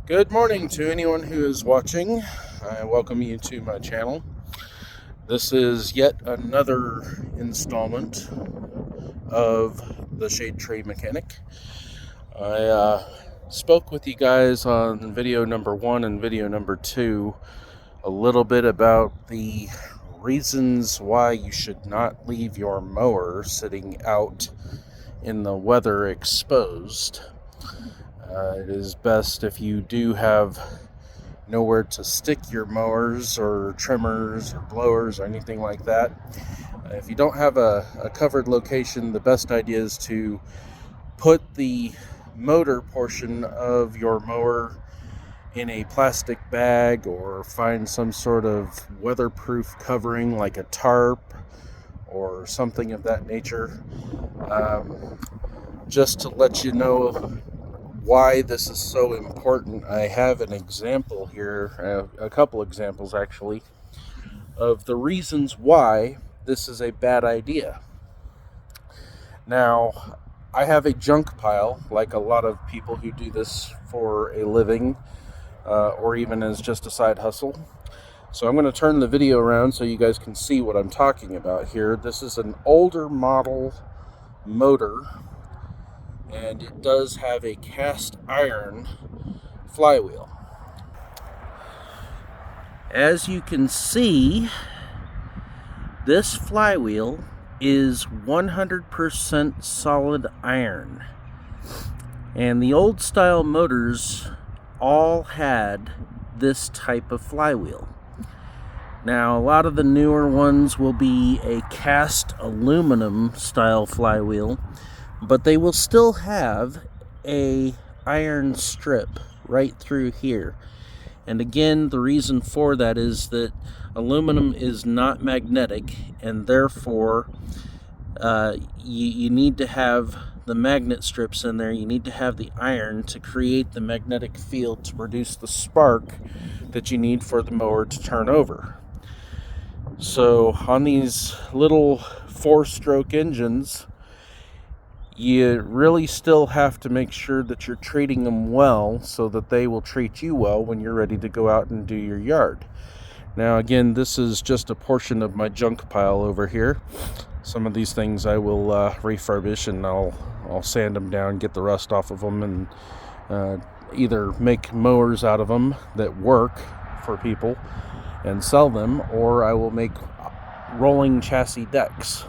Good morning to anyone who is watching. I welcome you to my channel. This is yet another installment of the Shade Tree Mechanic. I spoke with you guys on video number 1 and video number 2 a little bit about the reasons why you should not leave your mower sitting out in the weather exposed. It is best if you do have nowhere to stick your mowers or trimmers or blowers or anything like that. If you don't have a covered location, the best idea is to put the motor portion of your mower in a plastic bag or find some sort of weatherproof covering like a tarp or something of that nature. Just to let you know why this is so important, I have an example here, a couple examples actually, of the reasons why this is a bad idea. Now, I have a junk pile, like a lot of people who do this for a living, or even as just a side hustle. So I'm going to turn the video around so you guys can see what I'm talking about here. This is an older model motor, and it does have a cast iron flywheel. As you can see, this flywheel is 100% solid iron. And the old style motors all had this type of flywheel. Now, a lot of the newer ones will be a cast aluminum style flywheel, but they will still have a iron strip right through here. And again, the reason for that is that aluminum is not magnetic, and therefore you need to have the magnet strips in there. You need to have the iron to create the magnetic field to produce the spark that you need for the mower to turn over. So on these little 4-stroke engines, you really still have to make sure that you're treating them well so that they will treat you well when you're ready to go out and do your yard. Now again, this is just a portion of my junk pile over here. Some of these things I will refurbish, and I'll sand them down, get the rust off of them, and either make mowers out of them that work for people and sell them, or I will make rolling chassis decks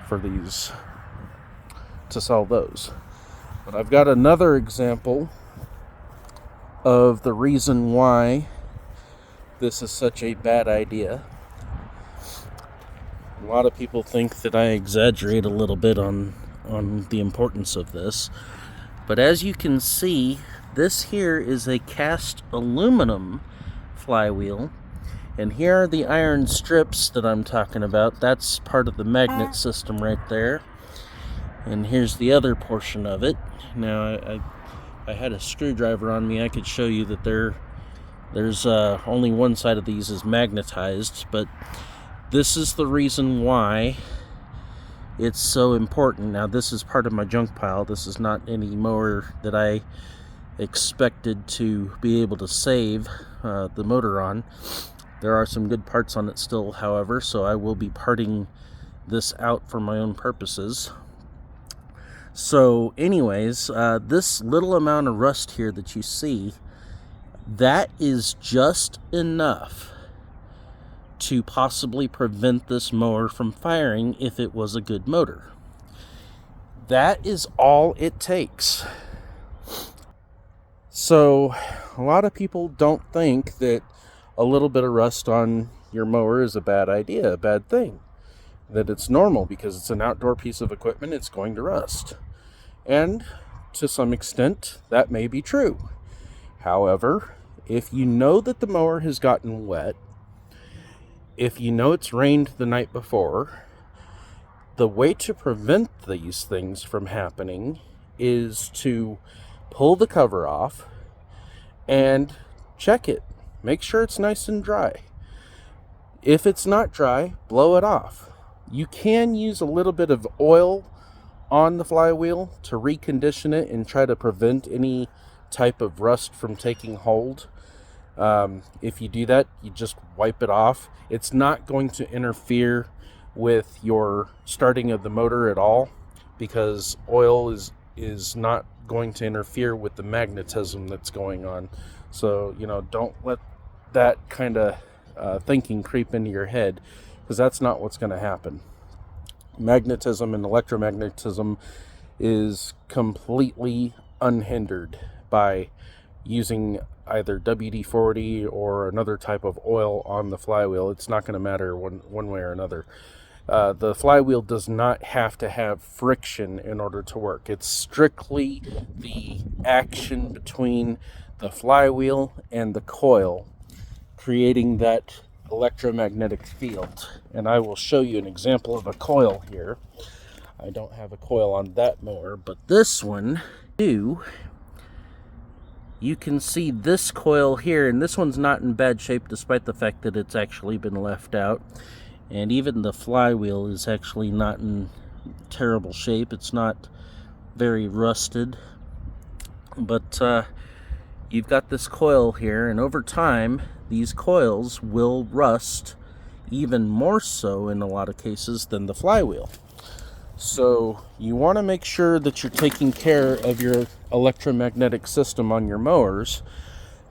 for these to sell those. But I've got another example of the reason why this is such a bad idea. A lot of people think that I exaggerate a little bit on the importance of this, but as you can see, this here is a cast aluminum flywheel, and here are the iron strips that I'm talking about. That's part of the magnet system right there. And here's the other portion of it. Now, I had a screwdriver on me. I could show you that there's only one side of these is magnetized, but this is the reason why it's so important. Now, this is part of my junk pile. This is not any mower that I expected to be able to save the motor on. There are some good parts on it still, however, so I will be parting this out for my own purposes. So anyways, this little amount of rust here that you see, that is just enough to possibly prevent this mower from firing if it was a good motor. That is all it takes. So a lot of people don't think that a little bit of rust on your mower is a bad idea, a bad thing. That it's normal because it's an outdoor piece of equipment, it's going to rust. And to some extent, that may be true. However, if you know that the mower has gotten wet, if you know it's rained the night before, the way to prevent these things from happening is to pull the cover off and check it. Make sure it's nice and dry. If it's not dry, blow it off. You can use a little bit of oil on the flywheel to recondition it and try to prevent any type of rust from taking hold. If you do that, you just wipe it off. It's not going to interfere with your starting of the motor at all, because oil is not going to interfere with the magnetism that's going on. So, don't let that kind of thinking creep into your head, because that's not what's going to happen. Magnetism and electromagnetism is completely unhindered by using either WD-40 or another type of oil on the flywheel. It's not going to matter one way or another. The flywheel does not have to have friction in order to work. It's strictly the action between the flywheel and the coil creating that electromagnetic field. And I will show you an example of a coil here. I don't have a coil on that mower, but this one do. You can see this coil here, and this one's not in bad shape despite the fact that it's actually been left out. And even the flywheel is actually not in terrible shape. It's not very rusted. But you've got this coil here, and over time, these coils will rust even more so in a lot of cases than the flywheel. So you want to make sure that you're taking care of your electromagnetic system on your mowers,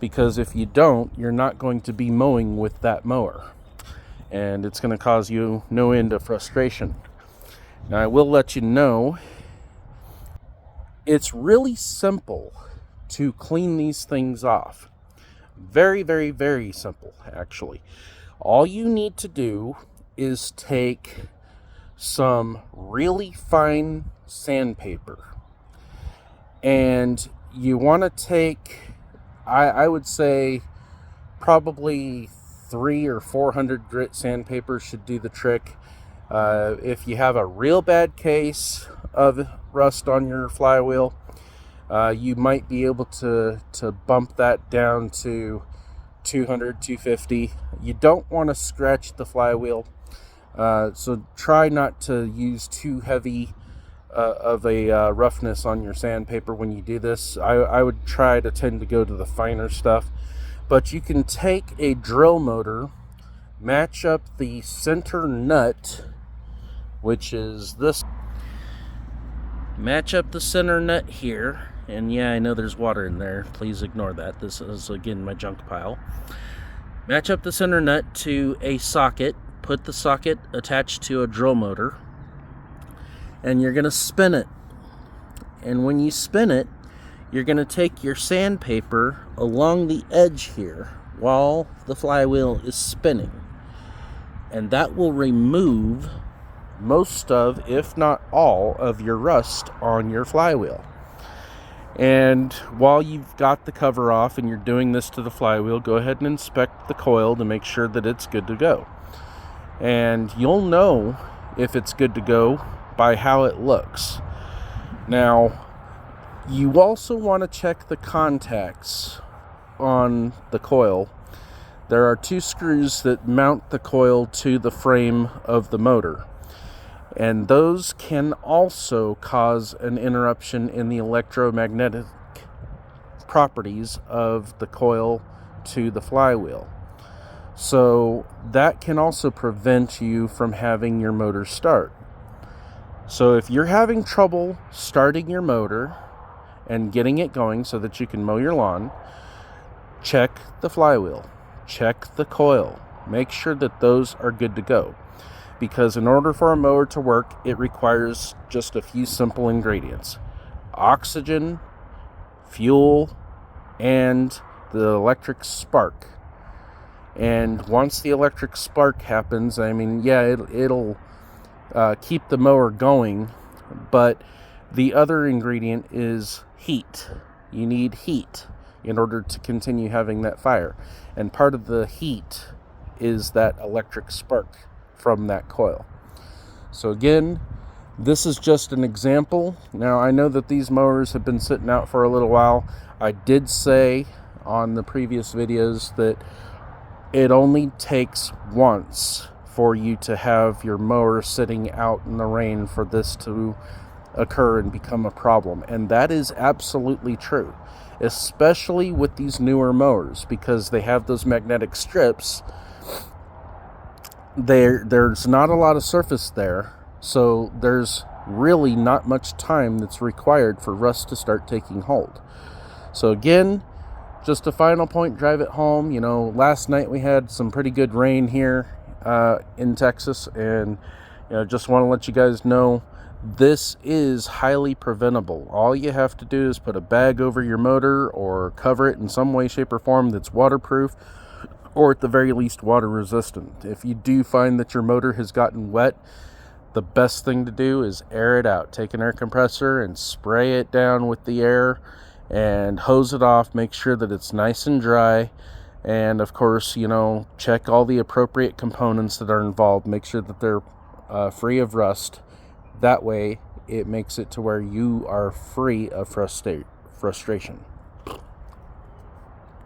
because if you don't, you're not going to be mowing with that mower, and it's going to cause you no end of frustration. Now, I will let you know, it's really simple to clean these things off. Very, very, very simple, actually. All you need to do is take some really fine sandpaper, and you want to take, I would say probably 300 or 400 grit sandpaper should do the trick. If you have a real bad case of rust on your flywheel, you might be able to bump that down to 200, 250. You don't want to scratch the flywheel, so try not to use too heavy of a roughness on your sandpaper when you do this. I would try to tend to go to the finer stuff. But you can take a drill motor, match up the center nut, which is this. Match up the center nut here. And yeah, I know there's water in there. Please ignore that. This is, again, my junk pile. Match up the center nut to a socket. Put the socket attached to a drill motor. And you're going to spin it. And when you spin it, you're going to take your sandpaper along the edge here while the flywheel is spinning. And that will remove most of, if not all, of your rust on your flywheel. And while you've got the cover off and you're doing this to the flywheel, go ahead and inspect the coil to make sure that it's good to go. And you'll know if it's good to go by how it looks. Now, you also want to check the contacts on the coil. There are 2 screws that mount the coil to the frame of the motor, and those can also cause an interruption in the electromagnetic properties of the coil to the flywheel. So that can also prevent you from having your motor start. So if you're having trouble starting your motor and getting it going so that you can mow your lawn, check the flywheel, check the coil, make sure that those are good to go. Because in order for a mower to work, it requires just a few simple ingredients: oxygen, fuel, and the electric spark. And once the electric spark happens, I mean, yeah, it'll keep the mower going, but the other ingredient is heat. You need heat in order to continue having that fire. And part of the heat is that electric spark from that coil. So again, this is just an example. Now, I know that these mowers have been sitting out for a little while. I did say on the previous videos that it only takes once for you to have your mower sitting out in the rain for this to occur and become a problem. And that is absolutely true. especially with these newer mowers, because they have those magnetic strips. There's not a lot of surface there, so there's really not much time that's required for rust to start taking hold. So again, just a final point, drive it home. Last night we had some pretty good rain here in Texas, and just want to let you guys know this is highly preventable. All you have to do is put a bag over your motor or cover it in some way, shape, or form that's waterproof, or at the very least water resistant. If you do find that your motor has gotten wet, the best thing to do is air it out. Take an air compressor and spray it down with the air and hose it off. Make sure that it's nice and dry. And of course, check all the appropriate components that are involved. Make sure that they're free of rust. That way, it makes it to where you are free of frustration.